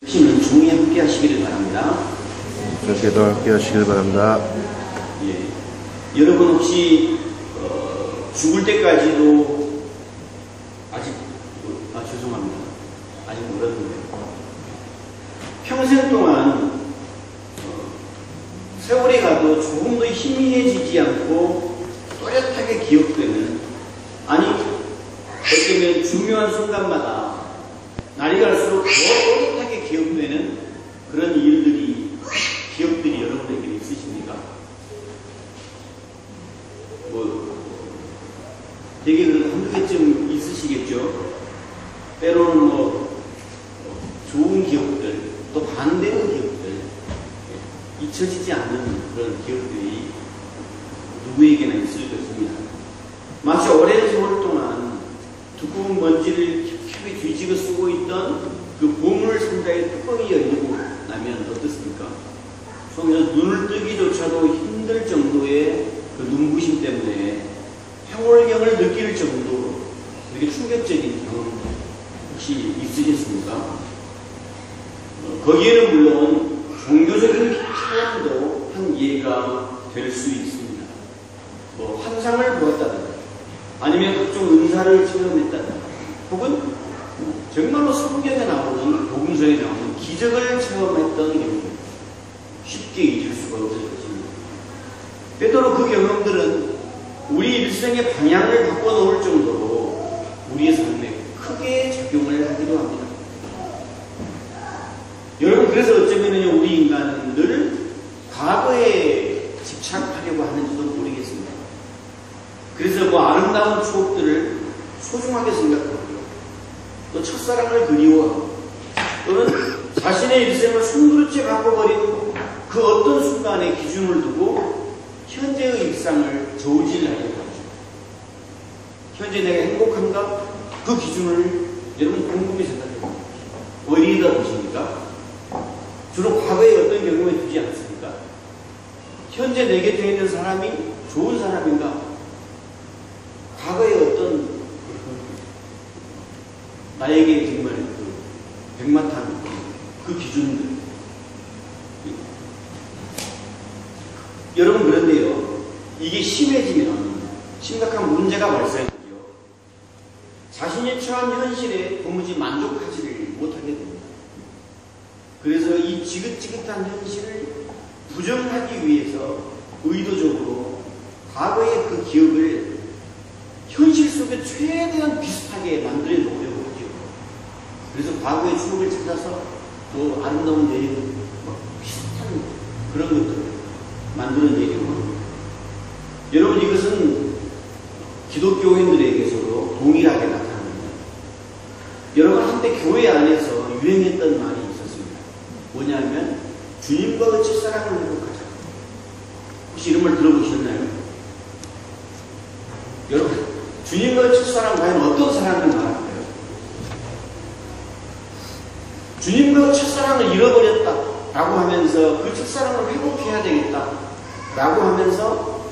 시는 종이 함께 하시기를 바랍니다. 기도 함께 하시길 바랍니다. 예. 여러분 혹시 죽을 때까지도 아직 죄송합니다. 아직 멀었는데 평생 동안 세월이 가도 조금도 희미해지지 않고 또렷하게 기억되는, 아니 어쩌면 중요한 순간마다 날이 갈수록 더 또렷하게 기억되는 그런 기억들이 여러분에게 있으십니까? 되게 한두 개쯤 있으시겠죠? 때로는 좋은 기억들, 또 반대의 기억들, 잊혀지지 않는 그런 기억들이 누구에게나 있을 것입니다. 마치 오랜 세월 동안 두꺼운 먼지를 깊이 뒤집어 쓰고 있던 그 보물 상자의 뚜껑이 열리고 나면 어떻습니까? 속에서 눈을 뜨기조차도 힘들 정도의 그 눈부심 때문에 황홀경을 느낄 정도로 이렇게 충격적인 경험 혹시 있으셨습니까? 거기에는 물론 종교적인 체험도 한 예가 될 수 있습니다. 환상을 보았다든가, 아니면 각종 은사를 체험했다든가, 혹은 정말로 성경에 나오는, 복음서에 나오는 기적을 체험했던 경우, 쉽게 잊을 수가 없을 것입니다. 때때로 그 경험들은 우리 일생의 방향을 바꿔놓을 정도로 우리의 삶에 크게 작용을 하기도 합니다. 여러분, 그래서 어쩌면 우리 인간은 늘 과거에 집착하려고 하는지도 모르겠습니다. 그래서 아름다운 추억들을 소중하게 생각하고, 또 첫사랑을 그리워하고, 또는 자신의 일생을 송두리째 바꿔버린 그 어떤 순간의 기준을 두고 현재의 일상을 저울질하려고 하죠. 현재 내가 행복한가? 그 기준을 여러분 곰곰이 생각해봅니다. 어디에다 두십니까? 주로 과거의 어떤 경험에 두지 않습니까? 현재 내 곁에 있는 사람이 좋은 사람인가? 과거의 어떤 나에게 정말 백마탄 그 기준들. 여러분, 그런데요, 이게 심해지면 심각한 문제가 발생하죠. 자신이 처한 현실에 도무지 만족하지를 못하게 됩니다. 그래서 이 지긋지긋한 현실을 부정하기 위해서 의도적으로 과거의 그 기억을 현실 속에 최대한 비슷하게 만들어 놓으려고 하죠. 그래서 과거의 추억을 찾아서 또 아름다운 내용, 비슷한 그런 것들을 만들어내려고 합니다. 여러분, 이것은 기독교인들에게서도 동일하게 나타납니다. 여러분, 한때 교회 안에서 유행했던 말이 있었습니다. 뭐냐면 주님과의 첫사랑을 회복하자. 혹시 이런 말 들어보셨나요? 여러분, 주님과의 첫사랑 과연 어떤 사랑을 말할까요? 주님과의 첫사랑을 잃어버렸다 라고 하면서 그 첫사랑을 회복해야 되겠다 라고 하면서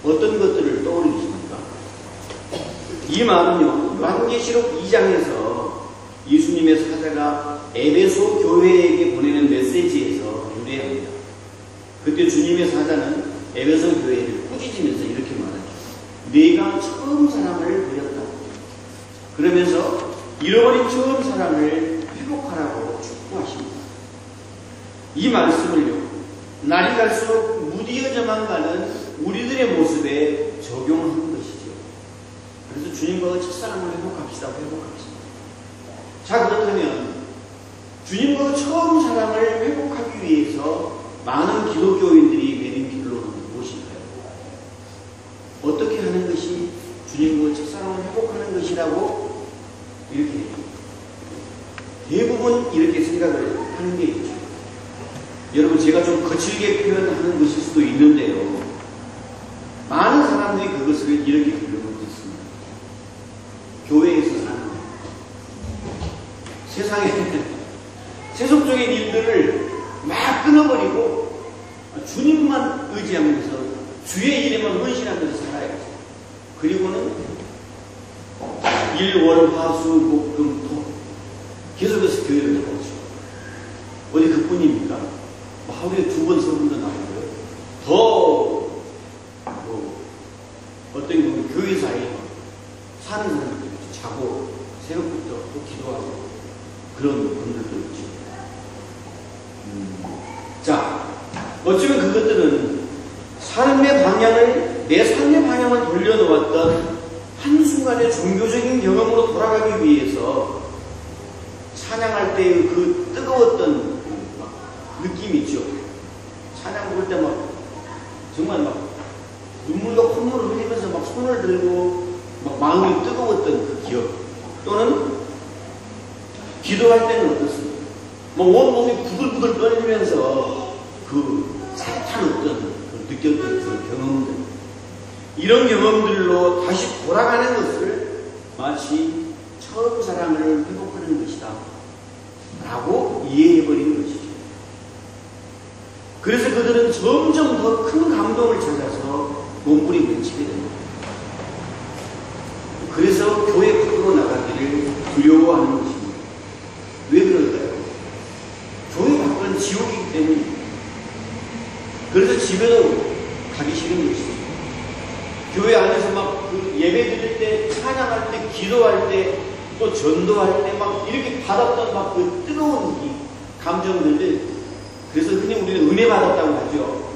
어떤 것들을 떠올리십니까? 이 말은요, 요한계시록 2장에서 예수님의 사자가 에베소 교회에게 보내는 메시지에서 유래합니다. 그때 주님의 사자는 에베소 교회를 꾸짖으면서 이렇게 말하죠. 내가 처음 사랑을 버렸다. 그러면서 잃어버린 처음 사랑을 회복하라고 축복하십니다. 이 말씀을요, 날이 갈수록 무디어져만 가는 우리들의 모습에 적용하는 것이죠. 그래서 주님과의 첫사랑을 회복합시다. 자, 그렇다면 주님과의 처음 사랑을 회복하기 위해서 많은 기독교인들이 내린 길로는 무엇일까요? 어떻게 하는 것이 주님과의 첫사랑을 회복하는 것이라고 이렇게 대부분 이렇게 생각을 하는 게 있죠. 여러분, 제가 좀 거칠게 표현하는 것일 수도 있는데요, 많은 사람들이 그것을 이렇게 표현하고 있습니다. 교회에서 사는 것, 세상에 세속적인 일들을 막 끊어버리고 주님만 의지하면서 주의 일에만 헌신하면서 살아야죠. 그리고는 일, 월, 화, 수, 목, 금, 토 계속해서 교회를 나가죠. 어디 그뿐입니까? 뭐 하루에 2번, 3번도 나오고요. 더 어떤 경우는 교회사에 사는 사람들도 있죠. 자고 새벽부터 또 기도하고 그런 분들도 있죠. 자, 어쩌면 그것들은 내 삶의 방향을 돌려놓았던 한순간의 종교적인 경험으로 돌아가기 위해서 찬양할 때의 그 뜨거웠던 느낌이 있죠. 찬양 부를 때 정말 눈물과 콧물을 흘리면서 손을 들고 마음이 뜨거웠던 그 기억, 또는 기도할 때는 어떻습니까? 온몸이 부들부들 떨리면서 그 짜릿한 어떤 느꼈던 그런 경험들, 이런 경험들로 다시 돌아가는 것을 마치 처음 사랑을 회복하는 것이다 라고 이해해버리는 것이죠. 그래서 그들은 점점 더 큰 감동을 찾아서 몸부림을 치게 됩니다. 그래서 교회 밖으로 나가기를 두려워하는 것입니다. 왜 그럴까요? 교회 밖은 지옥이기 때문입니다. 그래서 집에도 가기 싫은 것이죠. 교회 안에서 그 예배 드릴 때, 찬양할 때, 기도할 때, 또 전도할 때 이렇게 받았던 그 뜨거운 이 감정들을, 그래서 흔히 우리는 은혜 받았다고 하죠.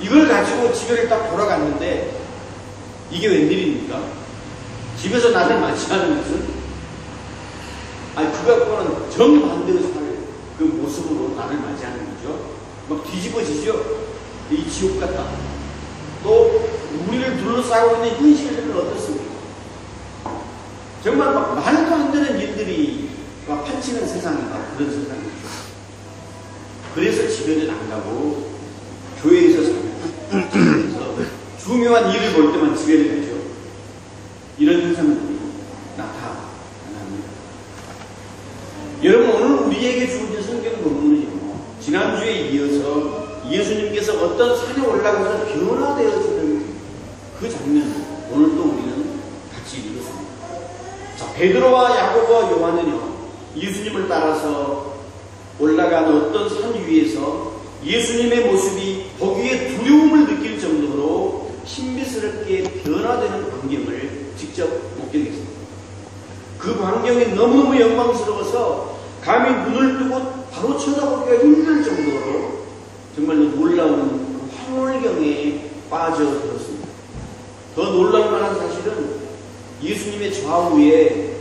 이걸 가지고 집에를 딱 돌아갔는데 이게 웬일입니까? 집에서 나를 맞이하는 것은 그 갖고는 정반대의 그 모습으로 나를 맞이하는 거죠. 뒤집어지죠. 이 지옥 같다. 또 우리를 둘러싸고 있는 현실들은 어떻습니까? 정말 말도 안 되는 일들이 판치는 세상이다. 그런 세상이죠. 그래서 집에는 안 가고 교회에서 사는, 집에서 중요한 일을 볼 때만 집에를 가죠. 이런 현상들이 나타납니다. 여러분, 오늘 우리에게 주어진 성경 본문은요, 지난주에 이어서 예수님께서 어떤 산에 올라가서 변화되어지는 그 장면을 오늘 또 우리는 같이 읽었습니다. 자, 베드로와 야고보와 요한은요, 예수님을 따라서 올라간 어떤 산 위에서 예수님의 모습이 보기에 두려움을 느낄 정도로 신비스럽게 변화되는 광경을 직접 목격했습니다. 그 광경이 너무너무 영광스러워서 감히 눈을 뜨고 바로 쳐다보기가 힘들 정도로 정말로 놀라운 그 황홀경에 빠져들었습니다. 더 놀랄 만한 사실은 예수님의 좌우에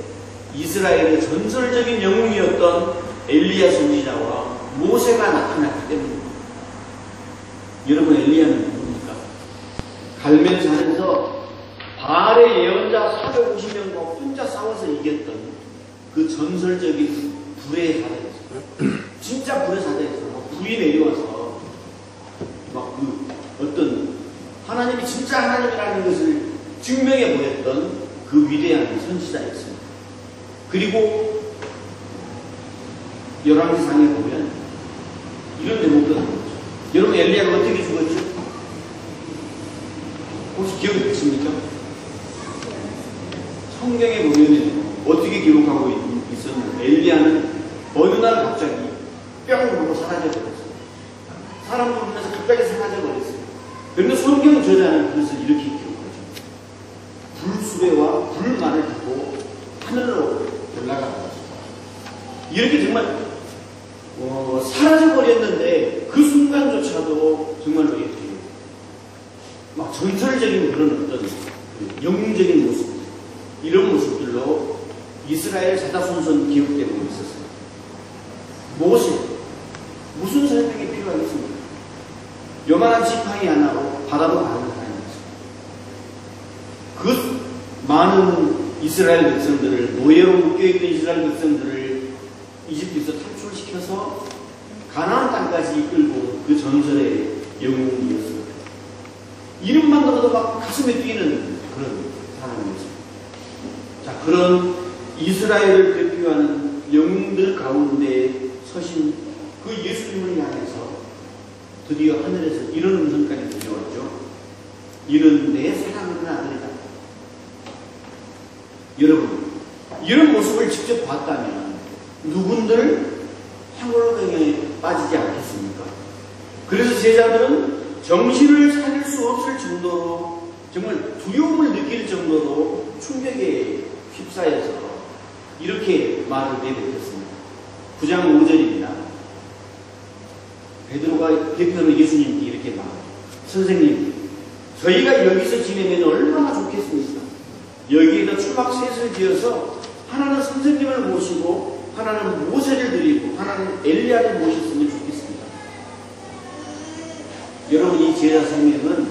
이스라엘의 전설적인 영웅이었던 엘리야 선지자와 모세가 나타났기 때문입니다. 여러분, 엘리야는 누굽니까? 갈멜산에서 바알의 예언자 450명과 혼자 싸워서 이겼던 그 전설적인 불의 사자였어요. 진짜 불의 사자였어요. 불이 내려와서 그 어떤 하나님이 진짜 하나님이라는 것을 증명해 보였던 그 위대한 선지자였습니다. 그리고 열왕기상에 보면 이런 대목도 나오죠. 여러분, 엘리야가 어떻게 죽었죠? 혹시 기억이 나십니까? 성경에 보면 어떻게 기록하고 있었는데, 엘리야는 어느 날 갑자기 뿅 하고 사라져버렸어요. 사람 보면서 갑자기 사라져버렸어요. 그런데 성경 저자는 그것을 이렇게 기록하죠. 불수레와 불만을 타고 하늘로 올라가고 이렇게 정말 사라져버렸는데 그 순간조차도 정말로 이렇게 전설적인 그런 어떤 영웅적인 모습, 이런 모습들로 이스라엘 자다손손 기억되고 있었어요. 모세, 무슨 설명이 필요하겠습니까? 요만한 지팡이 하나로 바다도 가는 사람이었어요. 그 많은 이스라엘 백성들을, 노예로 묶여있던 이스라엘 백성들을 이집트에서 탈출시켜서 가나안 땅까지 이끌고 그 전설의 영웅이었습니다. 이름만 들어도 가슴에 뛰는 그런 사람이었습니다. 자, 그런 이스라엘을 대표하는 영웅들 가운데 서신 그 예수님을 향해서 드디어 하늘에서 이런 음성까지 들려왔죠. 이는 내 사랑하는 아들이다. 여러분, 이런 모습을 직접 봤다면 누군들 황홀경에 빠지지 않겠습니까? 그래서 제자들은 정신을 차릴 수 없을 정도로 정말 두려움을 느낄 정도로 충격에 휩싸여서 이렇게 말을 내뱉었습니다. 9장 5절입니다. 베드로가 대표로 예수님께 이렇게 말합니다. 선생님, 저희가 여기서 지내면 얼마나 좋겠습니까? 여기에다 초막셋을 지어서 하나는 선생님을 모시고 하나는 모세를 드리고 하나는 엘리야를 모셨으면 좋겠습니다. 여러분, 이 제자 생명은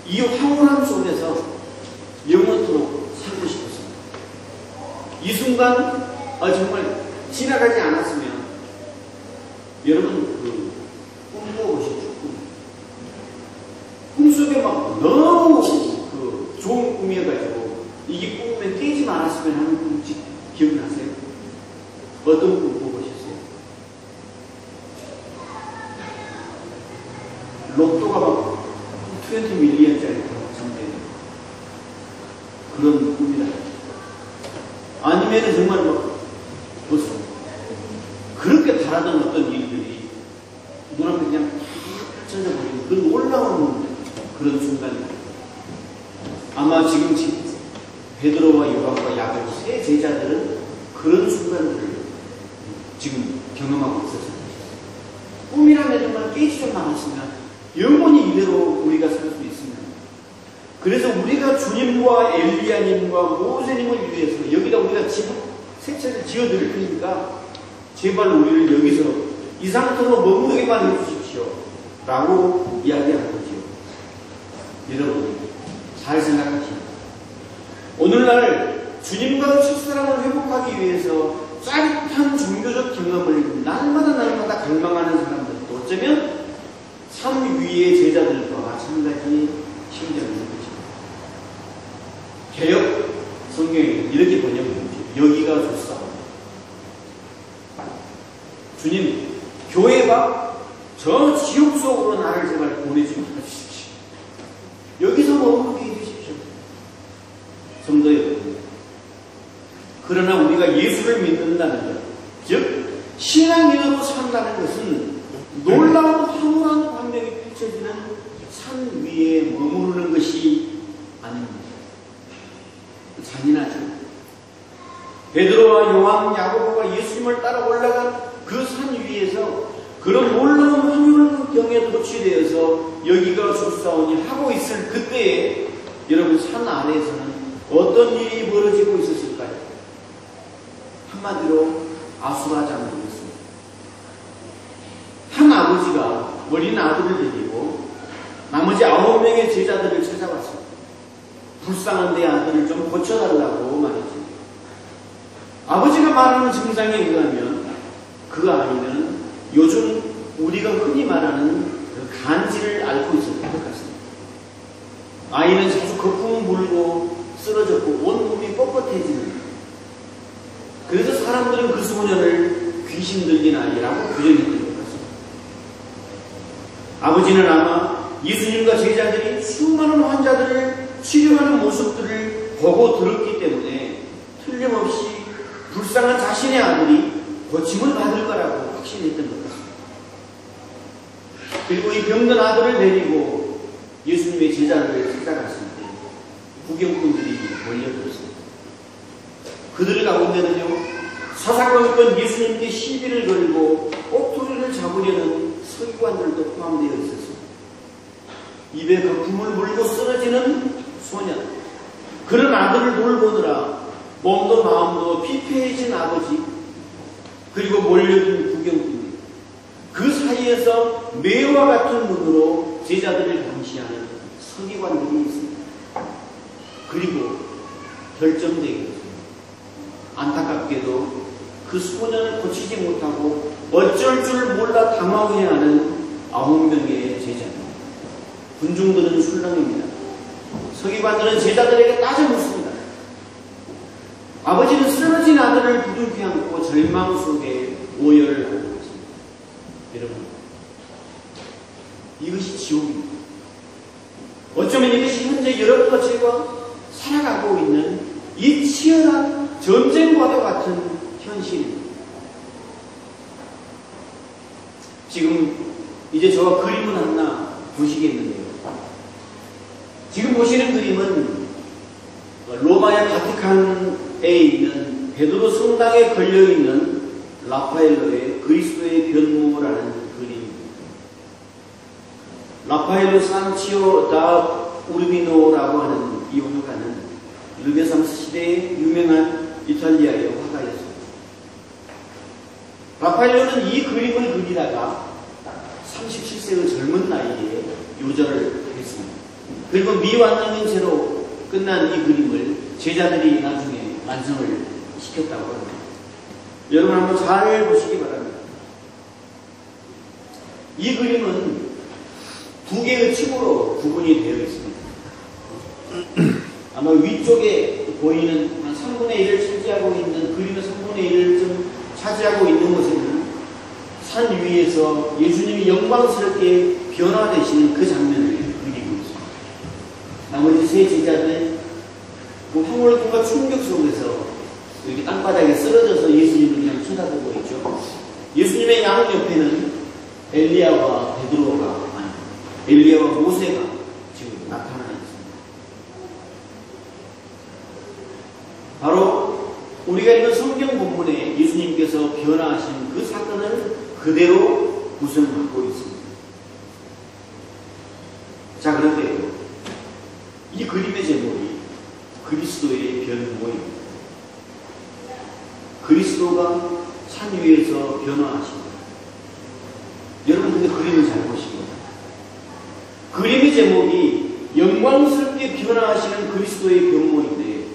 이 황홀함 속에서 영원토록 살고 싶었습니다. 이 순간 정말 지나가지 않았으면 여러분 꿈 꾸어보십시오. 꿈속에 막 너무 좋은 꿈이어가지고 이게 꿈에 깨지 말았으면 하는 꿈 기억나세요? 어떤 꿈 꾸보셨어요? 로또가 막 20밀리언짜리 당첨되는 그런 꿈이다. 아니면은 정말 막 무슨 그렇게 바라던 어떤 일들이 눈앞에 그냥 펼쳐져 버리는 그런 놀라운 그런 순간입니다. 아마 지금 베드로와 요한과 야고보 세 제자들은 그런 순간들을 지금 경험하고 있었을 것입니다. 꿈이라면 정말 깨지지 않았으면 영원히 이대로 우리가 살 수 있습니다. 그래서 우리가 주님과 엘리야님과 모세님을 위해서 여기다 우리가 새 채를 지어드릴 테니까 제발 우리를 여기서 이 상태로 머무르게만 해주십시오 라고 이야기한 거죠. 여러분 잘 생각하십시오. 오늘날 주님과의 첫사랑을 회복하기 위해서 짜릿한 종교적 경험을 날마다 갈망하는 사람들도 어쩌면 산 위의 제자들과 마찬가지 심정인 거죠. 개역 성경에 이렇게 번역합니다. 여기가 좋사옵니다. 주님, 교회가 저 지옥 속으로 나를 제발 보내지 마십시오. 여기서 머무르게 해주십시오. 성도 여러분, 그러나 우리가 예수를 믿는다는 것, 즉 신앙인으로 산다는 것은 놀라운 황홀한 광경이 펼쳐지는 산 위에 머무르는 것이 아닙니다. 잔인하죠. 베드로와 요한, 야고보가 예수님을 따라 올라간 그 산 위에서 그런 놀라운 환경에 도취되어서 여기가 좋사오니 하고 있을 그때에 여러분 산 아래에서는 어떤 일이 벌어지고 있었을까요? 한마디로 아수라장이었습니다. 한 아버지가 어린 아들을 데리고 나머지 9명의 제자들을 찾아왔습니다. 불쌍한 내 아들을 좀 고쳐달라고 말했죠. 아버지가 말하는 증상에 의하면 그 아이는 요즘 우리가 흔히 말하는 그 간질을 앓고 있었던 것 같습니다. 아이는 자주 거품을 불고 쓰러졌고 온몸이 뻣뻣해지는, 그래서 사람들은 그 소년을 귀신 들린 아이라고 부정했던 것 같습니다. 아버지는 아마 예수님과 제자들이 수많은 환자들을 치료하는 모습들을 보고 들었기 때문에 틀림없이 불쌍한 자신의 아들이 고침을 받을 거라고 확신했던 것 같습니다. 그리고 이 병든 아들을 데리고 예수님의 제자들을 찾아갔을 때 구경꾼들이 몰려들었습니다. 그들 가운데는요, 사사건건 예수님께 시비를 걸고 꼬투리를 잡으려는 서기관들도 포함되어 있었습니다. 입에 거품을 물고 쓰러지는 소년, 그런 아들을 돌보느라 몸도 마음도 피폐해진 아버지, 그리고 몰려든 구경꾼들, 그 사이에서 매와 같은 눈으로 제자들을 감시하는 서기관들이 있습니다. 그리고 결정되게 안타깝게도 그 소년을 고치지 못하고 어쩔 줄 몰라 당황해하는 9명의 제자들. 군중들은 술렁입니다. 서기관들은 제자들에게 따져 묻습니다. 아버지는 쓰러진 아들을 부둥켜 안고 절망 속에 오열을 하고 있습니다. 여러분, 이것이 지옥입니다. 어쩌면 이것이 현재 여러분과 제가 살아가고 있는 이 치열한 전쟁과도 같은 현실입니다. 지금 이제 저와 그림을 하나 보시겠는데요. 지금 보시는 그림은 로마의 바티칸에 있는 베드로 성당에 걸려있는 라파엘로의 그리스도의 변모라는 그림입니다. 라파엘로 산치오 다 우르비노라고 하는 이 화가는 르네상스 시대의 유명한 이탈리아의 화가였습니다. 라파엘로는 이 그림을 그리다가 37세의 젊은 나이에 요절을 했습니다. 그리고 미완성인 채로 끝난 이 그림을 제자들이 나중에 완성을 시켰다고 합니다. 여러분 한번 잘 보시기 바랍니다. 이 그림은 두 개의 층으로 구분이 되어 있습니다. 아마 위쪽에 보이는 한 3분의 1을 차지하고 있는, 그림의 3분의 1을 좀 차지하고 있는 것은 산 위에서 예수님이 영광스럽게 변화되시는 그 장면을 그리고 있습니다. 나머지 세 제자들 그 황홀함과 충격 속에서 이렇게 땅바닥에 쓰러져서 예수님을 그냥 쳐다보고 있죠. 예수님의 양옆에는 엘리야와 베드로가, 엘리야와 모세가 지금 나타나 있습니다. 바로 우리가 읽은 성경 본문에 예수님께서 변화하신 그 사건을 그대로 구성하고 있습니다. 자, 그런데요, 이 그림의 제목이 그리스도의 변모입니다. 그리스도가 산 위에서 변화하십니다. 여러분 근데 그림을 잘 보시고, 그림의 제목이 영광스럽게 변화하시는 그리스도의 변모인데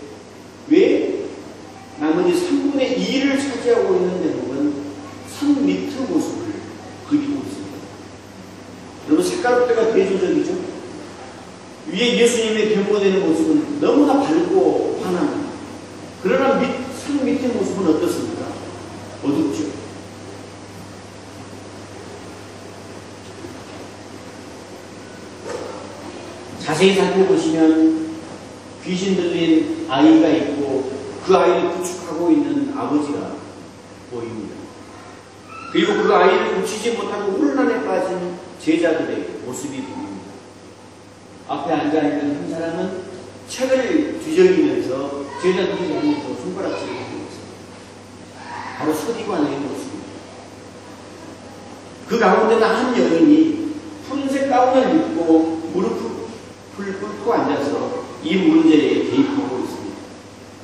왜 나머지 3분의 2를 차지하고 있는 대목은 산 밑의 모습을 그리고 있습니다. 여러분 색깔대가 대조적이죠? 위에 예수님의 변모되는 모습은 너무나 밝고 환합니다. 그러나 산 밑의 모습은 어떻습니까? 어둡죠. 자세히 살펴보시면 귀신 들린 아이가 있고 그 아이를 구축하고 있는 아버지가 보입니다. 그리고 그 아이를 고치지 못하고 혼란에 빠진 제자들의 모습이 보입니다. 앞에 앉아있는 한 사람은 책을 뒤적이면서 제자들이 하면서 손가락질을 하고 있습니다. 바로 서기관의 모습입니다. 그 가운데는 한 여인이 푸른색 가운을 입고 무릎을 꿇고 앉아서 이 문제에 개입하고 있습니다.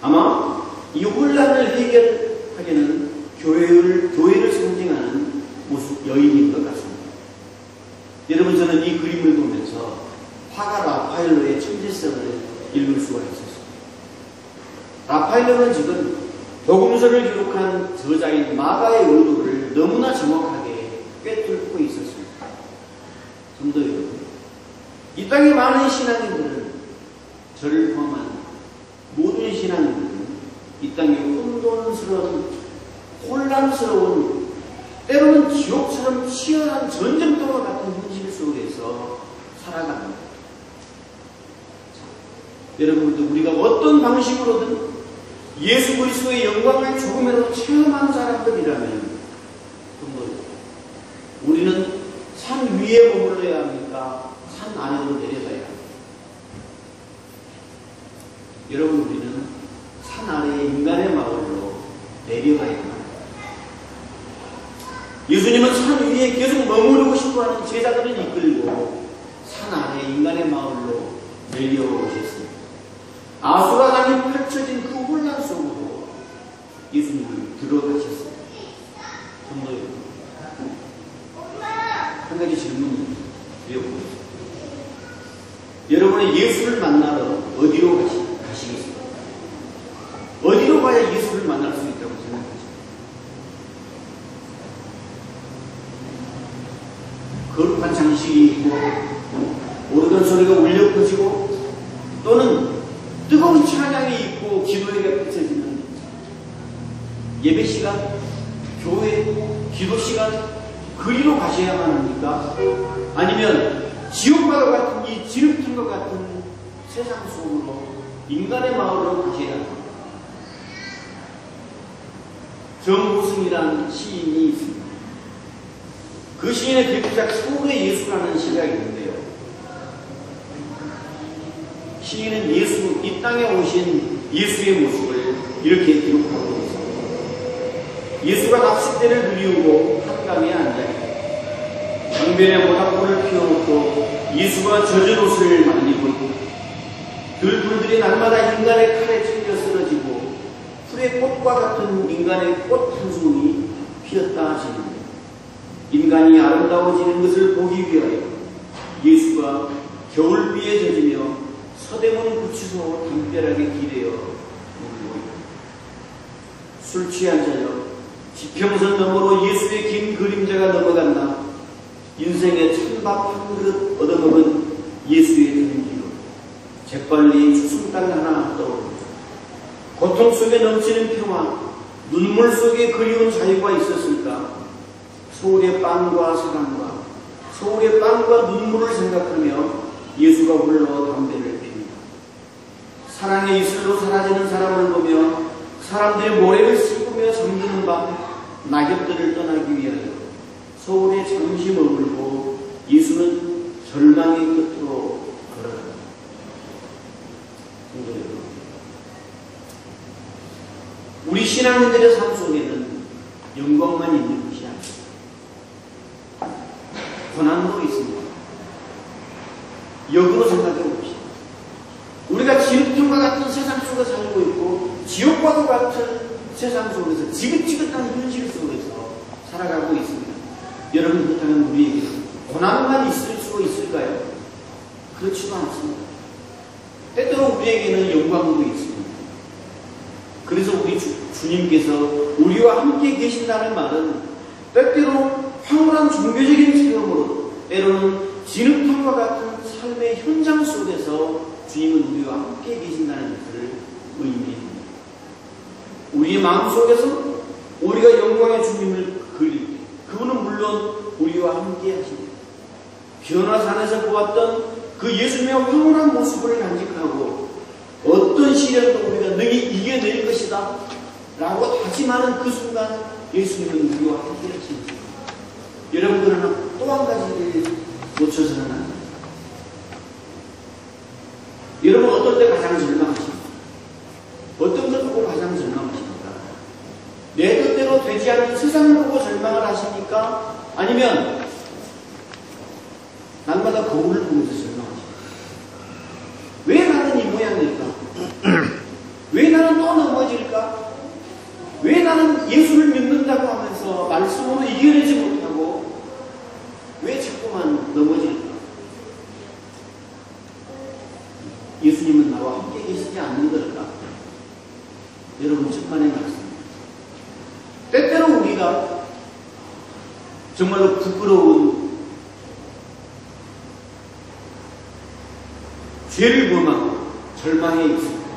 아마 이 혼란을 해결하려는 교회를 상징하는 모습 여인인 것 같습니다. 여러분 저는 이 그림을 보면서 화가 라파엘로의 천재성을 읽을 수가 있었습니다. 라파엘로는 지금 복음서를 기록한 저자인 마가의 의도를 너무나 정확하게 꿰뚫고 있었습니다. 성도 여러분, 이 땅의 많은 신앙인들은, 저를 포함한 모든 신앙인들은 이 땅의 혼란스러운 때로는 지옥처럼 치열한 전쟁터와 같은 현실 속에서 살아갑니다. 여러분들, 우리가 어떤 방식으로든 예수 그리스도의 영광을 조금이라도 체험한 사람들이라면 우리는 산 위에 머물러야 합니까? 산 아래로 내려가야 합니다. 여러분, 우리는 산 아래의 인간의 마을로 내려가야 합니다. 예수님은 산 위에 계속 머무르고 싶어하는 제자들을 이끌고 산 아래 인간의 마을로 내려오셨습니다. 아수라장이 펼쳐진 그 혼란 속으로 예수님은 들어가셨습니다. 성도 여러분, 한 가지 질문을 드려보겠습니다. 여러분은 예수를 만나러 어디로 가시겠습니까? 어디로 가야 예수를 만날 수 있다고 생각하십니까? 거룩한 장식이 있고 오르던 소리가 울려 퍼지고 또는 뜨거운 찬양이 있고 기도회가 펼쳐지는 예배 시간, 교회, 기도 시간, 그리로 가셔야만 합니까? 아니면 지옥과도 같은 이 지름길과 같은 세상 속으로 인간의 마을로 가셔야 합니까? 정보승이라는 시인이 있습니다. 그 시인의 대표작 서울의 예수라는 시가 있는데요. 시인은 이 땅에 오신 예수의 모습을 이렇게 기록하고 있습니다. 예수가 낚싯대를 누리우고 한강에 앉아있고 강변에 모닥불을 피워놓고 예수가 젖은 옷을 말리고 있고 들불들이 날마다 인간의 칼에 찔려 쓰러지고 풀의 꽃과 같은 인간의 꽃 한 송이 피었다 하시는데 인간이 아름다워지는 것을 보기 위하여 예수가 겨울비에 젖으며 서대문 구치소 담벼락에 기대어 누르고 있다. 술 취한 자여 지평선 너머로 예수의 긴 그림자가 넘어간다. 인생의 찬밥 한 그릇 얻어먹은 예수의 등기로 재빨리 추승땅 하나 떠오른다. 고통 속에 넘치는 평화, 눈물 속에 그리운 자유가 있었을까? 서울의 빵과 사랑과 서울의 빵과 눈물을 생각하며 예수가 홀로 담배를 피웁니다. 사랑의 이슬로 사라지는 사람을 보며 사람들이 모래를 씹으며 잠드는 밤 낙엽들을 떠나기 위하여 서울에 잠시 머물고 예수는 절망의 끝으로 걸어갑니다. 우리 신앙인들의 삶 속에는 영광만 있는 것이 아닙니다. 고난도 있습니다. 역으로 생각해 봅시다. 우리가 지옥과 같은 세상 속에 살고 있고 지옥과도 같은 세상 속에서 지긋지긋한 현실 속에서 살아가고 있습니다. 여러분, 그렇다면 우리에게 고난만 있을 수 있을까요? 그렇지도 않습니다. 때때로 우리에게는 영광도 있습니다. 그래서 우리 주님께서 우리와 함께 계신다는 말은 때때로 황홀한 종교적인 체험으로 때로는 진흙탕과 같은 삶의 현장 속에서 주님은 우리와 함께 계신다는 것을 의미합니다. 우리의 마음속에서 우리가 영광의 주님을 그릴 때 그분은 물론 우리와 함께 하십니다. 변화산에서 보았던 그 예수님의 황홀한 모습을 간직하고 어떤 시련도 우리가 능히 이겨낼 것이다 라고 다짐하는 그 순간 예수님은 우리와 함께 하십니다. 여러분들은 또 한 가지를 놓쳐서는 안 됩니다. 여러분, 어떨 때 가장 절망하십니까? 어떤 걸 보고 가장 절망하십니까? 내 뜻대로 되지 않는 세상을 보고 절망을 하십니까? 아니면 날마다 거울을 보면서 절망하십니까? 왜 나는 이 모양일까? 왜 나는 또 넘어질까? 왜 나는 예수를 믿는다고 하면서 말씀으로 이겨내지 못하고 왜 자꾸만 넘어질까? 예수님은 나와 함께 계시지 않는 걸까? 여러분, 천만의 말씀입니다. 때때로 우리가 정말로 부끄러운 죄를 범하고 절망에 있습니다.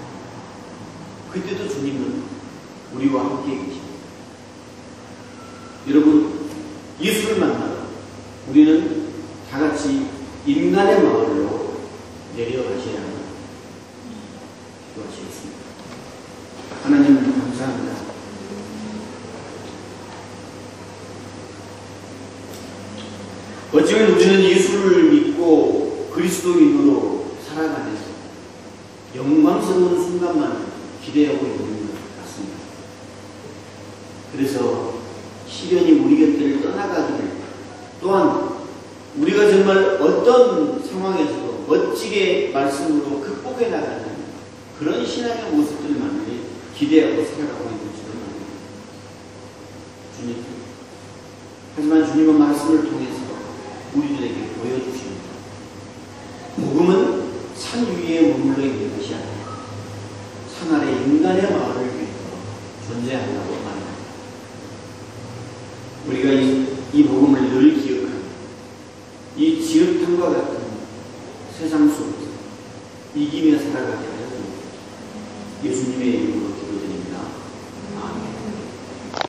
그때도 주님은 우리와 함께 계십니다. 여러분, 예수를 만나러 우리는 다같이 인간의 마을로 내려가셔야 합니다. 기도하시겠습니다. 하나님, 감사합니다. 어쩌면 우리는 예수를 믿고 그리스도인으로 살아가면서 영광스러운 순간만 기대하고 있는 것 같습니다. 그래서 시련이 우리 곁을 떠나가기를, 또한 우리가 정말 어떤 상황에서도 멋지게 말씀으로 극복해 나가는 그런 신앙의 모습들만을 기대하고 살아가고 있는 줄은 압니다. 주님, 하지만 주님은 말씀을 통해서 우리들에게 보여주십니다. 복음은 산 위에 머물러 있는 것이 아니라 산 아래 인간의 마을을 위해서 존재한다고 말합니다. 우리가 이 복음을 늘 기억하고 이 지옥탕과 같은 세상 속에서 이기며 살아가게 하여 주옵소서. 예수님의 이름으로